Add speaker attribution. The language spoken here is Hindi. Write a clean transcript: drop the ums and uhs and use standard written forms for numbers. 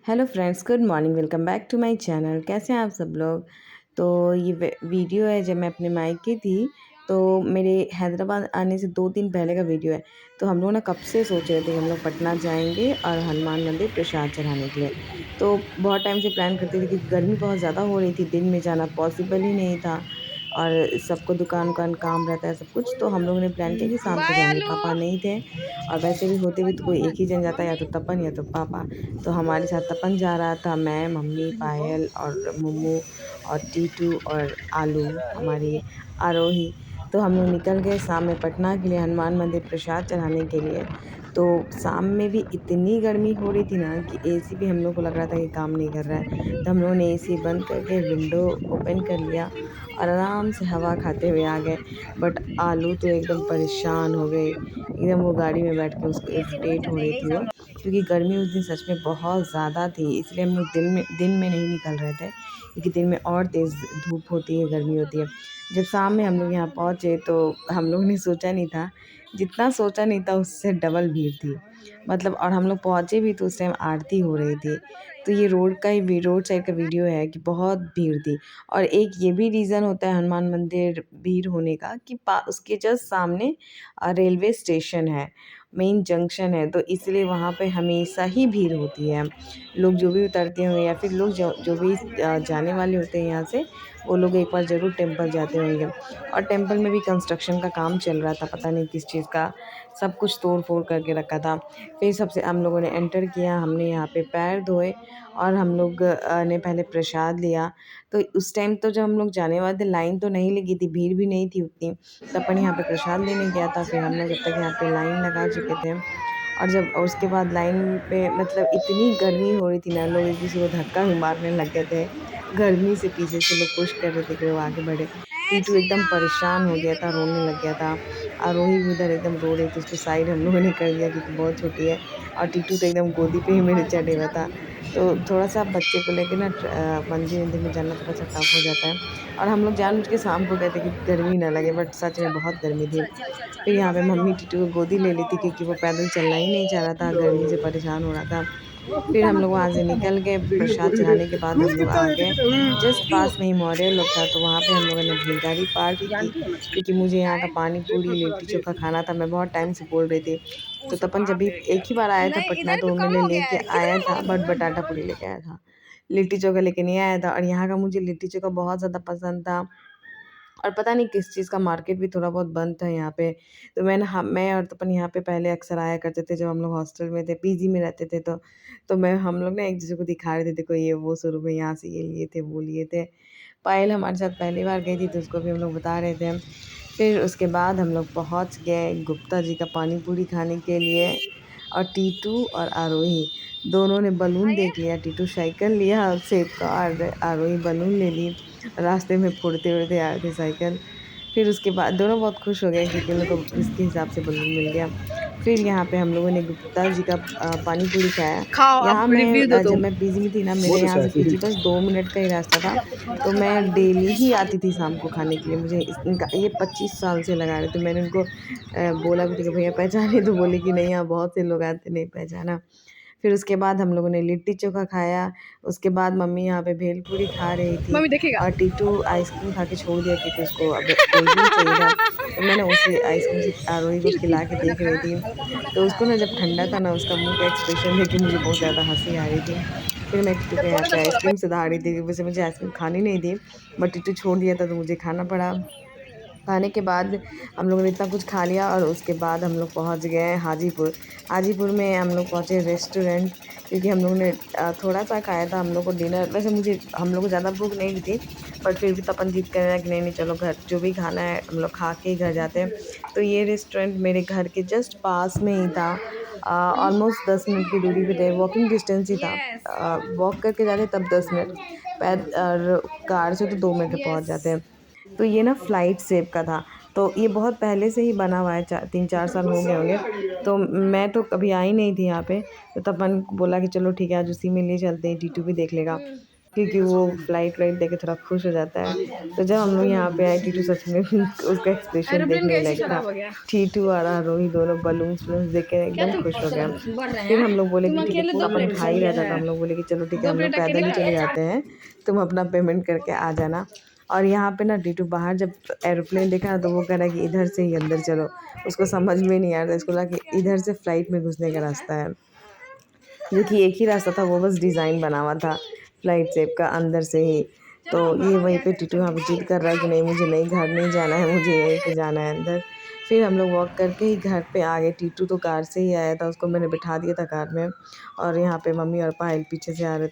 Speaker 1: Hello friends, good morning. Welcome back to my channel. कैसे हैं आप सब लोग। तो ये वीडियो है जब मैं अपने मायके थी, तो मेरे हैदराबाद आने से 2 दिन पहले का वीडियो है। तो हम लोग ना कब से सोच रहे थे कि हम लोग पटना जाएंगे और हनुमान मंदिर प्रसाद चढ़ाने के लिए। तो बहुत टाइम से प्लान करते थे कि गर्मी बहुत ज़्यादा हो रही थी, दिन में जाना पॉसिबल ही नहीं था और सबको दुकान उकान काम रहता है सब कुछ। तो हम लोगों ने प्लान किया कि शाम को
Speaker 2: बाय
Speaker 1: जाएंगे।
Speaker 2: आलू।
Speaker 1: पापा नहीं थे और वैसे भी होते भी तो कोई एक ही जन जाता, या तो तपन या तो पापा। तो हमारे साथ तपन जा रहा था, मैं, मम्मी, पायल और मम्मू और टीटू और आलू हमारी आरोही। तो हम लोग निकल गए शाम में पटना के लिए, हनुमान मंदिर प्रसाद चढ़ाने के लिए। तो शाम में भी इतनी गर्मी हो रही थी ना कि एसी भी हम लोग को लग रहा था कि काम नहीं कर रहा है। तो हम लोगों ने एसी बंद करके विंडो ओपन कर लिया और आराम से हवा खाते हुए आ गए। बट आलू तो एकदम परेशान हो गई, एकदम वो गाड़ी में बैठ के उसको इरिटेट हो रही थी वो, क्योंकि गर्मी उस दिन सच में बहुत ज़्यादा थी। इसलिए हम लोग दिन में नहीं निकल रहे थे, क्योंकि दिन में और तेज़ धूप होती है, गर्मी होती है। जब शाम में हम लोग यहाँ पहुँचे तो हम लोग ने सोचा नहीं था, जितना सोचा नहीं था उससे डबल भीड़ थी। मतलब और हम लोग पहुँचे भी तो उस टाइम आरती हो रही थी। तो ये रोड साइड का वीडियो है कि बहुत भीड़ थी। और एक ये भी रीज़न होता है हनुमान मंदिर भीड़ होने का कि उसके जस्ट सामने रेलवे स्टेशन है, मेन जंक्शन है। तो इसलिए वहाँ पे हमेशा ही भीड़ होती है। लोग जो भी उतरते होंगे या फिर लोग जो भी जाने वाले होते हैं यहाँ से, वो लोग एक बार ज़रूर टेंपल जाते होंगे। और टेंपल में भी कंस्ट्रक्शन का काम चल रहा था, पता नहीं किस चीज़ का, सब कुछ तोड़ फोड़ करके रखा था। फिर सबसे हम लोगों ने एंटर किया, हमने यहाँ पे पैर धोए और हम लोग ने पहले प्रसाद लिया। तो उस टाइम तो जब हम लोग जाने वाले थे, लाइन तो नहीं लगी थी, भीड़ भी नहीं थी उतनी। तो अपन यहाँ पे प्रसाद लेने गया था, फिर हम लोग जब तक यहाँ पे लाइन लगा चुके थे। और जब उसके बाद लाइन पे मतलब इतनी गर्मी हो रही थी ना, लोग एक दूसरे को धक्का भी मारने लग गए थे। गर्मी से पीछे से लोग पुश कर रहे थे कि वो आगे बढ़े।
Speaker 2: जय
Speaker 1: टीटू
Speaker 2: श्री
Speaker 1: एकदम
Speaker 2: राम।
Speaker 1: परेशान हो गया था, रोने लग गया था। आरोही भी उधर एकदम रो रही थी, उसको साइड हम लोगों ने कर दिया क्योंकि बहुत छोटी है। और टीटू तो एकदम गोदी पे ही मेरे चढ़े हुआ था। तो थोड़ा-सा बच्चे को लेके ना मंदिर-वंदिर में जाना थोड़ा-सा टफ हो जाता है। और हम लोग जानबूझ के शाम को गए थे कि गर्मी ना लगे, बट सच में बहुत गर्मी थी। फिर यहाँ पे मम्मी टीटू को गोदी ले ली थी, क्योंकि वो पैदल चलना ही नहीं चाह रहा था, गर्मी से परेशान हो रहा था। फिर हम लोग वहाँ से निकल गए, प्रसाद चढ़ाने के बाद हम लोग आ गए। जस्ट पास में ही मॉडल लोग था, तो वहाँ पे हम लोगों ने अपनी गाड़ी पार्क की, क्योंकि मुझे यहाँ का पानी पूरी लिट्टी चोखा खाना था। मैं बहुत टाइम से बोल रही थी। तो तपन जब भी एक ही बार आया था
Speaker 2: नहीं,
Speaker 1: पटना,
Speaker 2: इधर
Speaker 1: तो
Speaker 2: भी
Speaker 1: वो मेरे
Speaker 2: कम
Speaker 1: लिए
Speaker 2: हो गया
Speaker 1: लेके
Speaker 2: है,
Speaker 1: आया
Speaker 2: कितना
Speaker 1: था,
Speaker 2: लोगे?
Speaker 1: बट बटाटा पूरी लेके आया था। लिट्टी चोखा लेके नहीं आया था। और यहाँ का मुझे लिट्टी चोखा बहुत ज़्यादा पसंद था। और पता नहीं किस चीज़ का मार्केट भी थोड़ा बहुत बंद था यहाँ पे। तो मैं और तपन यहाँ पे पहले अक्सर आया करते थे जब हम लोग हॉस्टल में थे, पीजी में रहते थे। तो मैं हम लोग ना एक-दूसरे को दिखा रहे थे, देखो ये वो शुरू में यहाँ से ये लिए थे, वो लिए थे। पायल हमारे साथ पहली बार गई थी, तो उसको भी हम लोग बता रहे थे। फिर उसके बाद हम लोग पहुँच गए गुप्ता जी का पानी पूरी खाने के लिए। और टीटू और आरोही दोनों ने बलून
Speaker 2: आइए।
Speaker 1: देख लिया। टीटू साइकिल लिया सेब का और आरोही बलून ले ली। रास्ते में फोड़ते-उड़ते आ रहे थे साइकिल। फिर उसके बाद दोनों बहुत खुश हो गए, क्योंकि उन लोग को इसके हिसाब से बलून मिल गया। फिर यहाँ पे हम लोगों ने गुप्ता जी का पानी पूरी खाया।
Speaker 2: खाओ, अब
Speaker 1: यहाँ
Speaker 2: रिव्यू दो
Speaker 1: जब
Speaker 2: तुम।
Speaker 1: मैं पीजी में थी ना, मेरे
Speaker 3: बहुत
Speaker 1: यहाँ
Speaker 3: अच्छा है
Speaker 1: से
Speaker 3: फिर।
Speaker 1: पीजी बस 2 मिनट का ही रास्ता था। तो मैं डेली ही आती थी शाम को खाने के लिए। मुझे इनका ये 25 साल से लगा रहे थे। मैंने उनको बोला भी था कि भैया पहचाने? तो बोले कि नहीं, यहाँ बहुत से लोग आते, नहीं पहचाना। फिर उसके बाद हम लोगों ने लिट्टी चोखा खाया। उसके बाद मम्मी यहाँ पे भेलपूरी खा रही थी।
Speaker 2: मम्मी देखेगा।
Speaker 1: और टीटू आइसक्रीम खा के छोड़ दिया, क्योंकि उसको अब कोल्ड ड्रिंक चाहिए था। तो मैं ना उसे आइसक्रीम से आरोही को खिला के देख रही थी। तो उसको ना जब ठंडा था ना, उसका मुँह का एक्सप्रेशन देख के मुझे बहुत ज़्यादा हँसी आ रही थी। फिर मैं टीटू को यहाँ पे आइसक्रीम सुधा रही थी। वैसे मुझे आइसक्रीम खानी नहीं थी, बट टीटू छोड़ दिया था तो मुझे खाना पड़ा। खाने के बाद हम लोगों ने इतना कुछ खा लिया और उसके बाद हम लोग पहुंच गए हाजीपुर। हाजीपुर में हम लोग पहुंचे रेस्टोरेंट, क्योंकि हम लोगों ने थोड़ा-सा खाया था। हम लोग को डिनर, वैसे मुझे हम लोग को ज़्यादा भूख नहीं लगी थी, बट फिर भी तपन जिद कर रहा है कि नहीं, नहीं चलो घर, जो भी खाना है हम लोग खा के ही घर जाते हैं। तो ये रेस्टोरेंट मेरे घर के जस्ट पास में ही था। ऑलमोस्ट 10 मिनट की दूरी पे थे, वॉकिंग डिस्टेंस ही था।
Speaker 2: यस।
Speaker 1: वॉक करके जाते तब 10 मिनट, और कार से तो 2 मिनट में पहुँच
Speaker 2: यस।
Speaker 1: जाते हैं। तो ये ना फ्लाइट शेप का था। तो ये बहुत पहले से ही बना हुआ है, 3-4 साल हो गए होंगे। तो मैं तो कभी आई नहीं थी यहाँ पे। तो तब मैंने बोला कि चलो ठीक है, आज उसी में ले चलते हैं, टीटू भी देख लेगा। क्योंकि वो फ्लाइट वाइट देख के थोड़ा खुश हो जाता है। तो जब हम लोग यहाँ पे आए, टीटू सच में उसका एक्सप्रेशन देखने लायक था। टीटू और आरोही दोनों बलून्स वलून्स देख के एकदम खुश हो गए। फिर हम लोग बोले कि ठीक है, अपन भाई रहता तो हम लोग बोले कि चलो ठीक है, हम लोग पैदल ही चले जाते हैं, तुम अपना पेमेंट करके आ जाना। और यहाँ पे ना टीटू बाहर जब एरोप्लेन देखा ना, तो वो कह रहा है कि इधर से ही अंदर चलो। उसको समझ में नहीं आ रहा था, इसको लगा कि इधर से फ्लाइट में घुसने का रास्ता है, जो कि एक ही रास्ता था, वो बस डिज़ाइन बना हुआ था फ्लाइट शेप का अंदर से ही। तो ये वहीं पे टीटू यहाँ पे जिद कर रहा है कि नहीं, मुझे नहीं, घर नहीं जाना है, मुझे यहीं पे जाना है अंदर। फिर हम लोग वॉक करके ही घर पे आ गए। टीटू तो कार से ही आया था, उसको मैंने बिठा दिया था कार में, और यहाँ पे मम्मी और पायल पीछे से आ रहे थे।